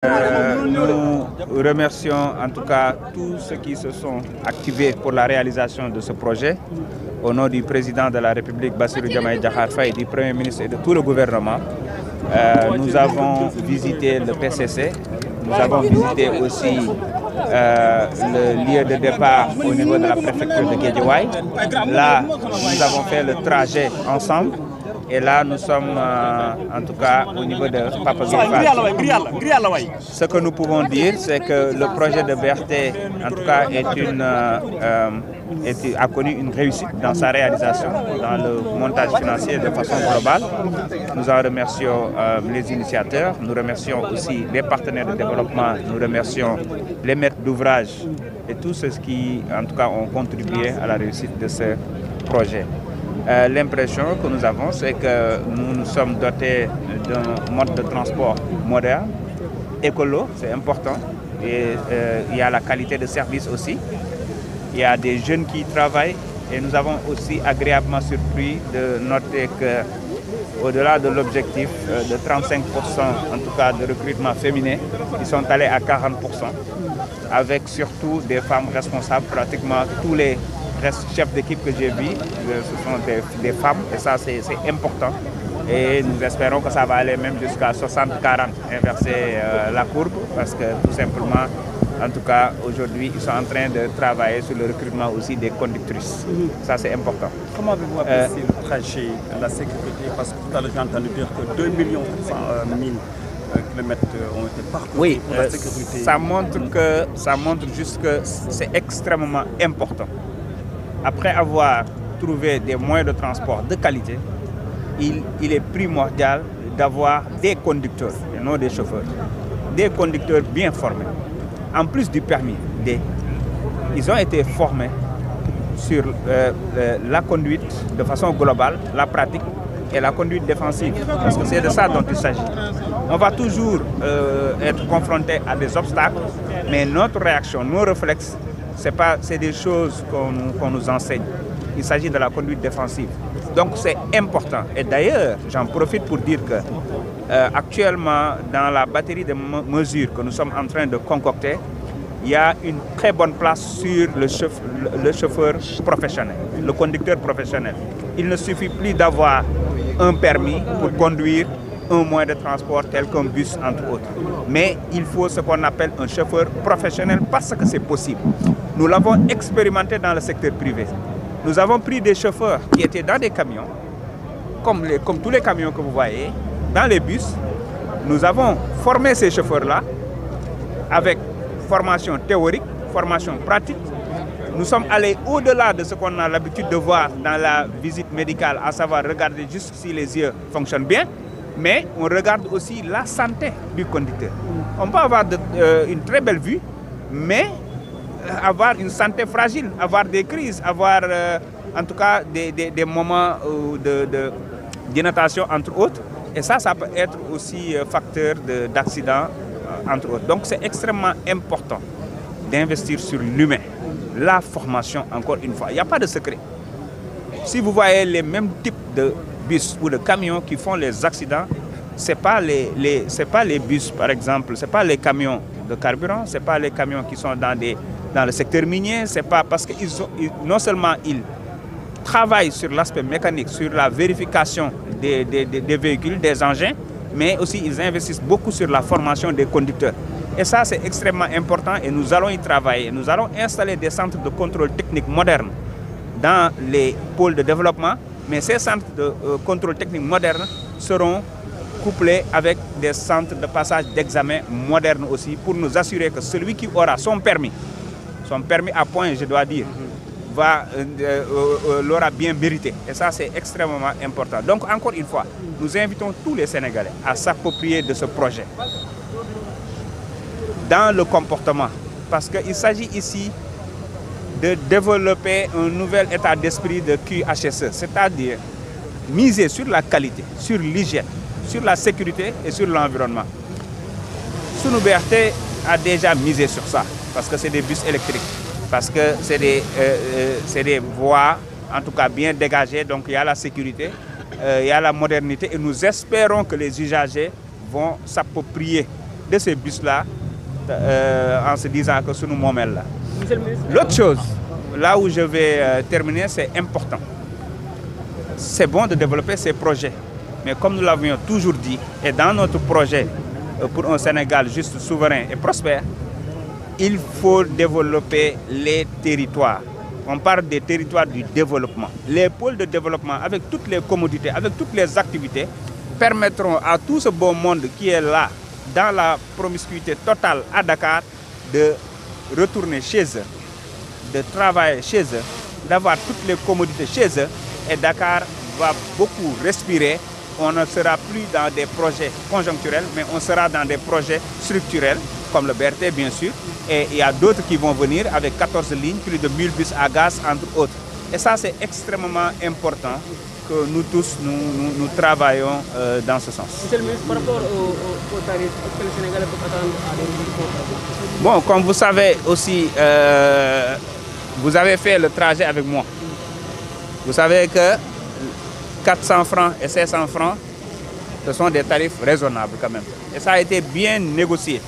Nous remercions en tout cas tous ceux qui se sont activés pour la réalisation de ce projet. Au nom du président de la République, Bassirou Diomaye Diakhar Faye, du Premier ministre et de tout le gouvernement, nous avons visité le PCC, nous avons visité aussi le lieu de départ au niveau de la préfecture de Guédiawaye. Là, nous avons fait le trajet ensemble. Et là, nous sommes en tout cas au niveau de Papa Gueye. Ce que nous pouvons dire, c'est que le projet de BRT, en tout cas, a connu une réussite dans sa réalisation, dans le montage financier de façon globale. Nous en remercions les initiateurs, nous remercions aussi les partenaires de développement, nous remercions les maîtres d'ouvrage et tous ceux qui, en tout cas, ont contribué à la réussite de ce projet. L'impression que nous avons, c'est que nous sommes dotés d'un mode de transport moderne, écolo, c'est important, et il y a la qualité de service aussi. Il y a des jeunes qui y travaillent et nous avons aussi agréablement surpris de noter qu'au-delà de l'objectif de 35%, en tout cas de recrutement féminin, ils sont allés à 40%, avec surtout des femmes responsables, pratiquement tous les chefs d'équipe que j'ai vus, ce sont des femmes, et ça c'est important. Et nous espérons que ça va aller même jusqu'à 60-40, inverser la courbe, parce que tout simplement, en tout cas, aujourd'hui, ils sont en train de travailler sur le recrutement aussi des conductrices. Ça c'est important. Comment avez-vous apprécié le trajet, la sécurité? Parce que tout à l'heure j'ai entendu dire que 2 millions 100 000 kilomètres ont été parcourus. Oui, pour la sécurité. Ça montre juste que c'est extrêmement important. Après avoir trouvé des moyens de transport de qualité, il est primordial d'avoir des conducteurs et non des chauffeurs. Des conducteurs bien formés. En plus du permis D, ils ont été formés sur la conduite de façon globale, la pratique et la conduite défensive. Parce que c'est de ça dont il s'agit. On va toujours être confronté à des obstacles, mais notre réaction, nos réflexes, c'est des choses qu'on nous enseigne. Il s'agit de la conduite défensive. Donc c'est important. Et d'ailleurs, j'en profite pour dire que actuellement, dans la batterie de mesures que nous sommes en train de concocter, il y a une très bonne place sur le chauffeur professionnel, le conducteur professionnel. Il ne suffit plus d'avoir un permis pour conduire un moyen de transport tel qu'un bus, entre autres. Mais il faut ce qu'on appelle un chauffeur professionnel parce que c'est possible. Nous l'avons expérimenté dans le secteur privé. Nous avons pris des chauffeurs qui étaient dans des camions, comme tous les camions que vous voyez, dans les bus. Nous avons formé ces chauffeurs-là avec formation théorique, formation pratique. Nous sommes allés au-delà de ce qu'on a l'habitude de voir dans la visite médicale, à savoir regarder juste si les yeux fonctionnent bien, mais on regarde aussi la santé du conducteur. On peut avoir une très belle vue, mais avoir une santé fragile, avoir des crises, avoir en tout cas des moments d'inattention entre autres. Et ça peut être aussi facteur d'accident entre autres. Donc c'est extrêmement important d'investir sur l'humain. La formation, encore une fois, il n'y a pas de secret. Si vous voyez les mêmes types de bus ou de camions qui font les accidents, ce n'est pas les bus par exemple, ce n'est pas les camions de carburant, ce n'est pas les camions qui sont dans le secteur minier, c'est pas parce que non seulement ils travaillent sur l'aspect mécanique, sur la vérification des véhicules, des engins, mais aussi ils investissent beaucoup sur la formation des conducteurs. Et ça c'est extrêmement important et nous allons y travailler. Nous allons installer des centres de contrôle technique modernes dans les pôles de développement, mais ces centres de contrôle technique modernes seront couplés avec des centres de passage d'examen modernes aussi pour nous assurer que celui qui aura son permis à point, je dois dire, l'aura bien mérité. Et ça, c'est extrêmement important. Donc, encore une fois, nous invitons tous les Sénégalais à s'approprier de ce projet dans le comportement. Parce qu'il s'agit ici de développer un nouvel état d'esprit de QHSE, c'est-à-dire miser sur la qualité, sur l'hygiène, sur la sécurité et sur l'environnement. Sunu BRT a déjà misé sur ça, parce que c'est des bus électriques, parce que c'est des voies, en tout cas bien dégagées, donc il y a la sécurité, il y a la modernité, et nous espérons que les usagers vont s'approprier de ces bus-là en se disant que c'est nous moments là. L'autre chose, là où je vais terminer, c'est important. C'est bon de développer ces projets, mais comme nous l'avions toujours dit, et dans notre projet pour un Sénégal juste, souverain et prospère, il faut développer les territoires. On parle des territoires du développement. Les pôles de développement, avec toutes les commodités, avec toutes les activités, permettront à tout ce beau monde qui est là, dans la promiscuité totale à Dakar, de retourner chez eux, de travailler chez eux, d'avoir toutes les commodités chez eux. Et Dakar va beaucoup respirer. On ne sera plus dans des projets conjoncturels, mais on sera dans des projets structurels, comme le BRT bien sûr. Et il y a d'autres qui vont venir avec 14 lignes, plus de 1000 bus à gaz, entre autres. Et ça, c'est extrêmement important que nous tous, nous travaillons dans ce sens. Monsieur le ministre, par rapport aux tarifs, est-ce que les Sénégalais peuvent attendre à des résultats? Bon, comme vous savez aussi, vous avez fait le trajet avec moi. Vous savez que 400 francs et 500 francs, ce sont des tarifs raisonnables quand même. Et ça a été bien négocié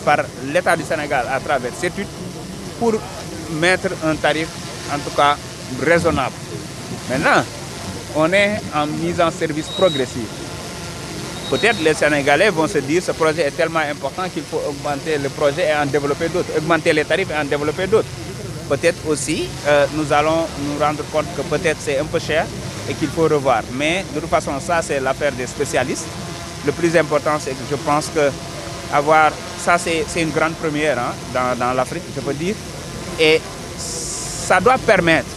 par l'État du Sénégal à travers CETUD pour mettre un tarif en tout cas raisonnable. Maintenant, on est en mise en service progressive. Peut-être les Sénégalais vont se dire que ce projet est tellement important qu'il faut augmenter le projet et en développer d'autres, augmenter les tarifs et en développer d'autres. Peut-être aussi, nous allons nous rendre compte que peut-être c'est un peu cher et qu'il faut revoir. Mais de toute façon, ça c'est l'affaire des spécialistes. Le plus important, c'est que je pense que avoir ça, c'est une grande première hein, dans l'Afrique, je peux dire. Et ça doit permettre,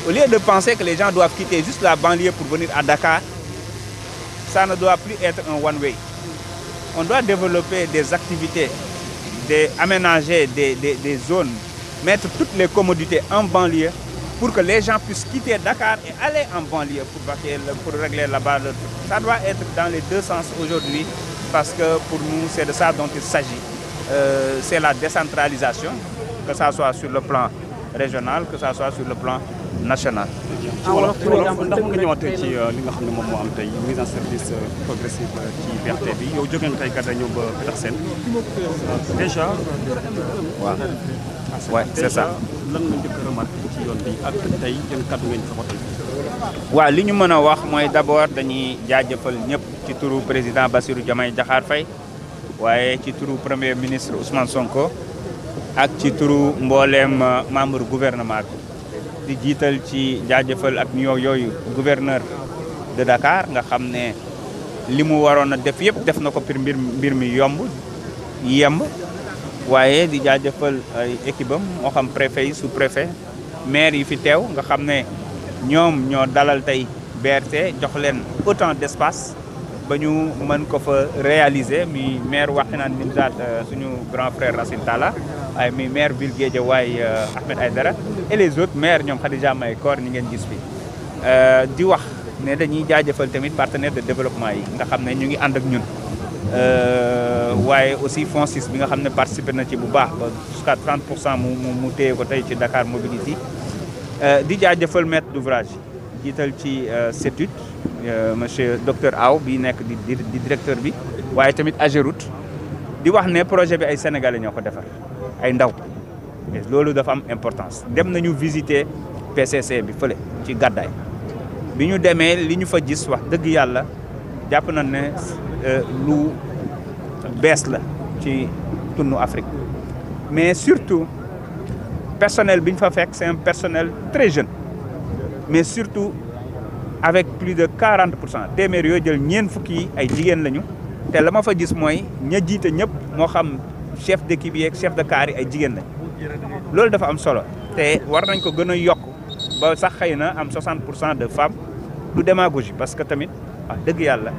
au lieu de penser que les gens doivent quitter juste la banlieue pour venir à Dakar, ça ne doit plus être un one-way. On doit développer des activités, aménager des zones, mettre toutes les commodités en banlieue pour que les gens puissent quitter Dakar et aller en banlieue pour régler là-bas. Ça doit être dans les deux sens aujourd'hui parce que pour nous, c'est de ça dont il s'agit. C'est la décentralisation, que ça soit sur le plan régional, que ça soit sur le plan national. voilà ndax nga ñëwaatee ci li nga xam ne moom moo am tey mise en service progressive ci BRT bi yow jógee nga tey gàdda ñëw ba Petersen déjà. waaw ouais, c'est ça. lan nga njëkk a remarqué ci yoon bi ak tey yan kàddu ngeen fa tey. waaw li ñu mën a wax mooy d'abord dañuy jaajëfal ñëpp ci turu président Bassirou Diomaye Diakhar Faye waaye ci turu premier ministre Ousmane Sonko ak ci turu mbooleem membre gouvernement bi. di jiital ci jaajëfal ak nuyoo yooyu gouverneur de Dakar nga xam ne li mu waroon a def yëpp def na ko pour mbir mi yemb waaye di jaajëfal ay équipe am moo xam préfet yi sous-préfet maire yi fi teew nga xam ne ñoom ñoo dalal tey BRT jox leen autant d'espace ba ñu mën ko fa réaliser mi maire Wakhinane Nimzatt suñu grand frère Racine Talla waaye mi maire ville Guédiawaye Ahmed Aïdara et les autres maires ñoom Khadija May Koor ñi ngeen gis fi di wax ne dañuy jaajëfal tamit partenaire de développement yi nga xam ne ñu ngi ànd ak ñun waaye aussi FONSIS bi nga xam ne participé na ci bu baax ba jusqu'à 30% mu téye ko tey ci Dakar Mobility di jaajëfal maître d'ouvrage jiital ci CETUD monsieur docteur Aw bi nekk di directeur bi waaye tamit Ageroute di wax ne projet bi ay sénégalais ñoo ko defar ay ndaw loolu dafa am importance dem nañu visiter PCC bi fële ci gàddaay bi ñu demee li ñu fa gis wax dëgg yàlla jàpp nañ ne lu bees la ci tunu Afrique mais surtout personnel bi ñu fa fekk c'est un personnel très jeune mais surtout avec plus de 40% téeméer yoo jël ñeent fukki yi ay jigéen lañu te la ma fa gis mooy ña jiite ñëpp moo xam chef d'équipe yi ak chef de car yi ay jigéen lañ loolu dafa am solo te war nañ ko gën a yokk ba sax xëy na am 60% de femmes du démagogie parce que tamit wax dëgg yàlla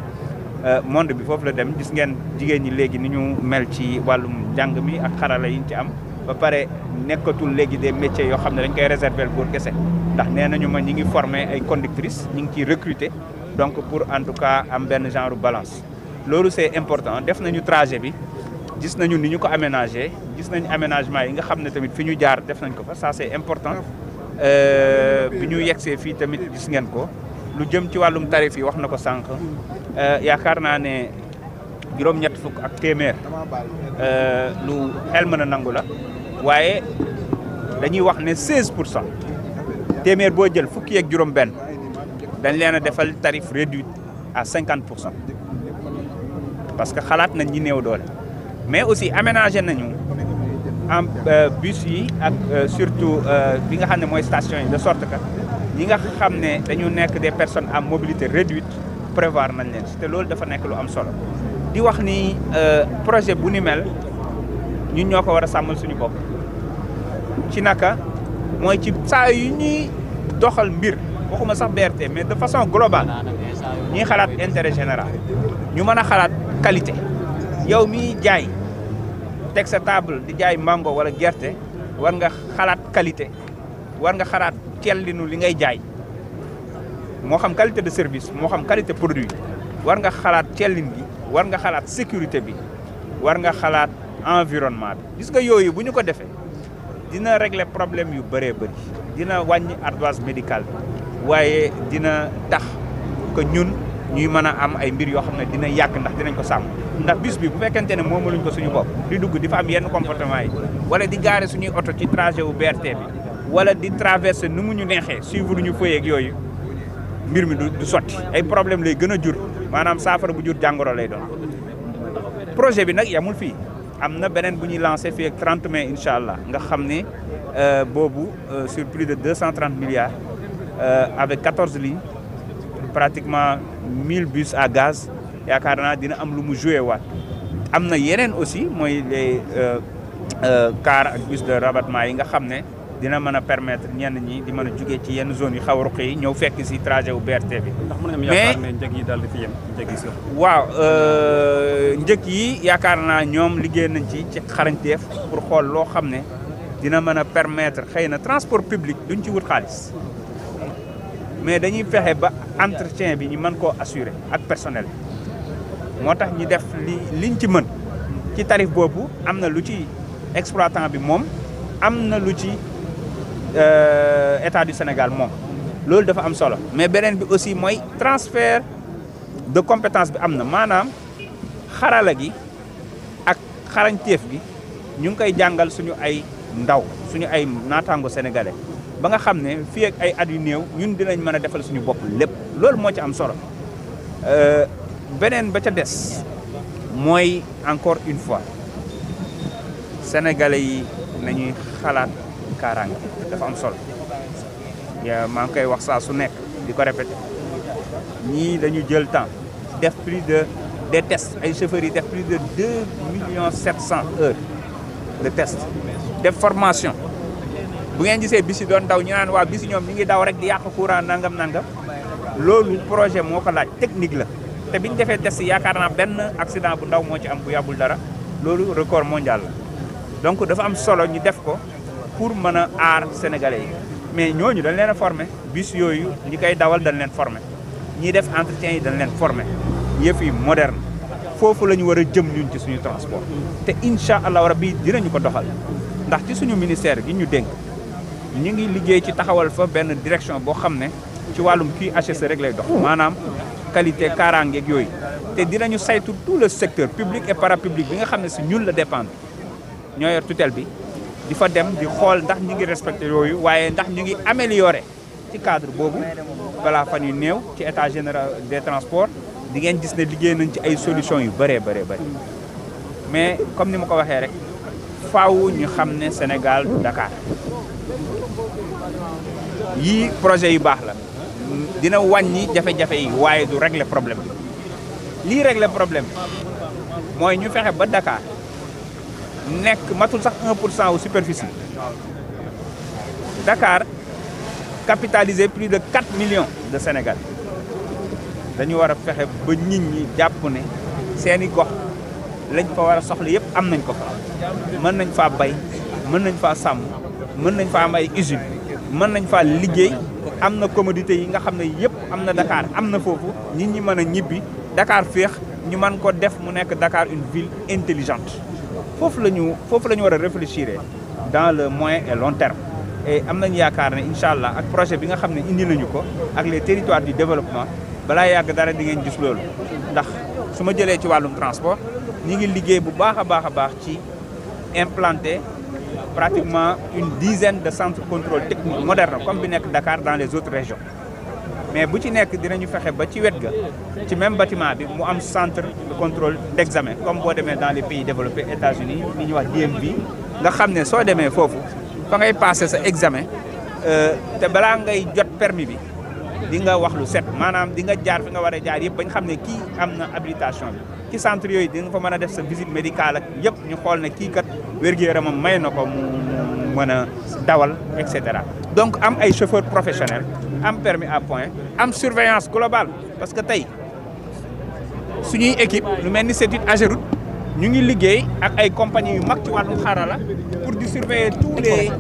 monde bi foofu la dem gis ngeen jigéen ñi léegi ni ñu mel ci wàllum njàng mi ak xarala yi ñu ci am ba pare nekkatul léegi des métiers yoo xam ne dañ koy réserver góor kese ndax nee nañu ma ñi ngi former ay conductrices ñi ngi ciy recruter donc pour en tout cas am benn genre balance loolu c'est important def nañu trajet bi gis nañu ni ñu ko aménagé gis nañu aménagement yi nga xam ne tamit fi ñu jaar def nañ ko fa ça c'est important bi ñu yegsee fii tamit gis ngeen ko lu jëm ci wàllum tarif yi wax na ko sànq yaakaar naa ne juróom-ñett fukk ak téeméer lu xel mën a nangu la waaye dañuy wax ne 16% téeméer boo jël fukki ak juróom-benn dañ leen a defal tarif réduit à 50% parce que xalaat nañ ñi néew doole mais aussi aménagé nañu en bus yi ak surtout bi nga xam ne mooy station yi de sorte que ñi nga xam ne dañu nekk des personnes à mobilité réduite prévoir nañ leen te loolu dafa nekk lu am solo di wax ni projet bu ni mel ñun ñoo ko war a sàmmal suñu bopp ci naka mooy ci saa yu ñuy doxal mbir waxuma sax BRT mais de façon globale ñuy xalaat intérêt général ñu mën a xalaat qualité yow miy jaay teg sa table di jaay mango wala gerte war nga xalaat qualité war nga xalaat cellinu li ngay jaay moo xam qualité de service moo xam qualité produit war nga xalaat cellin bi war nga xalaat sécurité bi war nga xalaat environnement bi gis nga yooyu bu ñu ko defee dina régler problème yu bëree bëri dina wàññi ardoise médicale bi waaye dina tax que ñun ñuy mën a am ay mbir yoo xam ne dina yàgg ndax dinañ ko sàmm ndax bus bi bu fekkente ne moomaluñ ko suñu bopp di dugg di fa am yenn comportement yi wala di gaare suñuy oto ci trajet wu BRT bi wala di traverser nu mu ñu neexee suivre ñu feuille ak yooyu mbir mi du sotti ay problème lay gën a jur maanaam saafara bu jur jàngoro lay doon projet bi nag yamul fii am na beneen bu ñuy lancé fii ak 30 mai incha allah nga xam ne boobu sur plus de 230 milliards avec 14 lignes pratiquement 1000 bus à gaz yaakaar naa dina am lu mu joué waat am na yeneen aussi mooy les car ak bus de rabattement yi nga xam ne dina mën a permettre ñenn ñi di mën a jugee ci yenn zone yu xaw a ruq yi ñëw fekk si trajet wu BRT bi. ndax mën nañu yaakaar ne njëg yi daal di fi yem njëg yi sax. waaw njëg yi yaakaar naa ñoom liggéey nañ ci xarañteef pour xool loo xam ne dina mën a permettre xëy na transport public duñ ci wut xaalis mais dañuy fexe ba entretien bi ñu mën koo assurer ak personnel moo tax ñu def liñ ci mën ci tarif boobu am na lu ci exploitant bi moom am na lu ci état du Sénégal moom loolu dafa am solo mais beneen bi aussi mooy transfert de compétence bi am na maanaam xarala gi ak xarañteef gi ñu ngi koy jàngal suñu ay ndaw suñu ay naataango sénégalais ba nga xam ne fii ak ay at yu néew ñun dinañ mën a defal suñu bopp lépp loolu moo ci am solo beneen ba ca des mooy encore une fois sénégalais yi nañuy xalaat kaaraange dafa am solo maa ngi koy wax saa su nekk di ko répété ñii dañu jël temps def plus de des tests ay chauffeurs yi def plus de 2,7 millions heures de test def formation bu ngeen gisee bis yi doon daw ñu naan waa bis yi ñoom ñi ngi daw rek di yàq courant nangam loolu projet moo ko laaj technique la te biñu defee test yi yaakaar naa benn accident bu ndaw moo ci am bu yàggul dara loolu record mondial la donc dafa am solo ñu def ko pour mën a aar sénégalais yi mais ñooñu dañ leen a formé bis yooyu ñi koy dawal dañ leen formé ñiy def entretien yi dañ leen formé yëf yi moderne foofu la ñu war a jëm ñun ci suñu transport te incha allah rabbi dinañu ko doxal ndax ci suñu ministère gi ñu dénk ñu ngi liggéey ci taxawal fa benn direction boo xam ne ci wàllum QHSE rek lay dox maanaam qualité kaaraangeeg yooyu te dinañu saytu tout le secteur public et parapublic bi nga xam ne si ñun la dépendre ñoo yor tutelle bi di fa dem di xool ndax ñu ngi respecté yooyu waaye ndax ñu ngi amélioré ci cadre boobu balaa fan yu néew ci état général des transports di ngeen gis ne liggéey nañ ci ay solutions yu bëree bëri mais comme ni ma ko waxee rek faaw ñu xam ne Sénégal du Dakar yii projet yu baax la dina wàññi jafe-jafe yi waaye du régler problème bi lii régler problème bi mooy ñu fexe ba Dakar nekk matul sax 1% wu superficie Dakar capitalisé plus de 4 millions de Sénégalais dañu war a fexe ba nit ñi jàpp ne seeni gox lañ fa war a soxla yëpp am nañ ko fa mën nañ faa bay mën nañ faa sàmm mën nañ faa am ay usine mën nañ faa liggéey am na commodité yi nga xam ne yëpp am na Dakar am na foofu nit ñi mën a ñibbi Dakar féex ñu mën ko def mu nekk Dakar une ville intelligente foofu la ñu war a réfléchir dans le moyen et long terme et am nañu yaakaar ne incha allah ak projet bi nga xam ne indi nañu ko ak les territoires du développement balaa yàgg dara di ngeen gis loolu ndax su ma jëlee ci wàllum transport ñi ngi liggéey bu baax a baax ci implanter pratiquement une dizaine de centres de contrôle technique moderne comme bi nekk Dakar dans les autres régions mais bu ci nekk dinañu fexe ba ci wet ga ci même bâtiment bi mu am centre de contrôle d'examen comme boo demee dans les pays développés États-Unis li ñuy wax DMV nga xam ne soo demee foofu fa ngay passer sa examen te balaa ngay jot permis bi di nga wax lu set maanaam di nga jaar fi nga war a jaar yëpp bañ xam ne kii am na habilitation bi ci centre yooyu di nga fa mën a def sa visite médicale ak yëpp ñu xool ne kii kat wér-gu-yaramam may na ko mu mën a dawal et cetera. donc am ay chauffeurs professionnels am permis à point am surveillance globale parce que tey suñuy équipe lu mel ni CETUD AGEROUTE ñu ngi liggéey ak ay compagnies yu mag ci wàllum xarala pour di surveiller tous les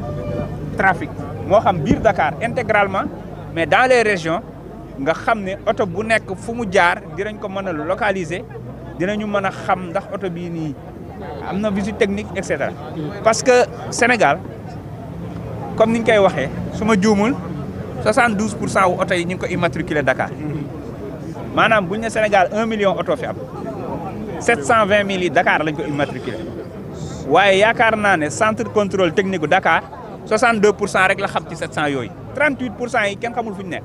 trafics moo xam biir Dakar intégralement mais dans les régions nga xam ne oto bu nekk fu mu jaar dinañ ko mën a localiser dinañu mën a xam ndax oto bii nii am na visite technique et cetera. parce que Sénégal comme niñ koy waxee su ma juumul 72% wu oto yi ñu ngi ko immatriculé Dakar maanaam buñ ne Sénégal 1 million oto fi am 720 000 yi Dakar lañ ko immatriculé waaye yaakaar naa ne centre de contrôle technique gu Dakar 62% rek la xam ci 700 yooyu 38% yi kenn xamul fu ñu nekk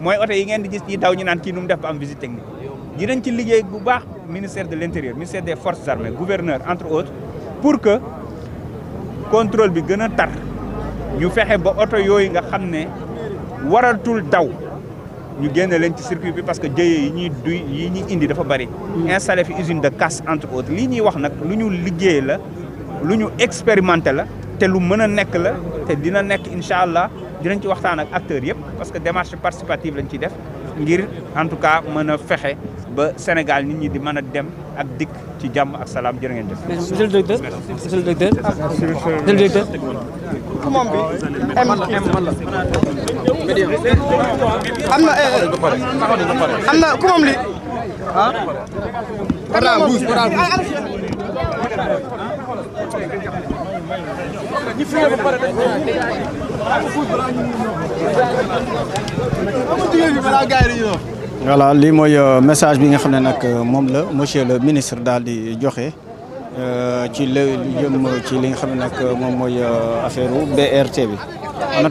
mooy oto yi ngeen di gis yi daw ñu naan kii nu mu def ba am visite technique dinañ ci liggéey bu baax ministère de l'intérieur ministère des forces armées gouverneur entre autres pour que contrôle bi gën a tar ñu fexe ba oto yooyu nga xam ne waratul daw ñu génne leen ci circuit bi parce que jëye yi ñuy indi dafa bari. installé fi usine de casse entre autres lii ñuy wax nag lu ñu liggéey la lu ñu expérimenté la te lu mën a nekk la te dina nekk incha allah dinañ ci waxtaan ak acteurs yëpp parce que démarche participative lañ ciy def ngir en tout cas mën a fexe ba Sénégal nit ñi di mën a dem ak dikk ci jàmm ak salaam jërë ngeen jëf. monsieur le directeur monsieur le directeur. monsieur le directeur. moom bi am na ku moom li ah. voilà lii mooy message bi nga xam ne nag moom la monsieur le ministre daal di joxe ci lu jëm ci li nga xam ne nag moom mooy affaire BRT bi.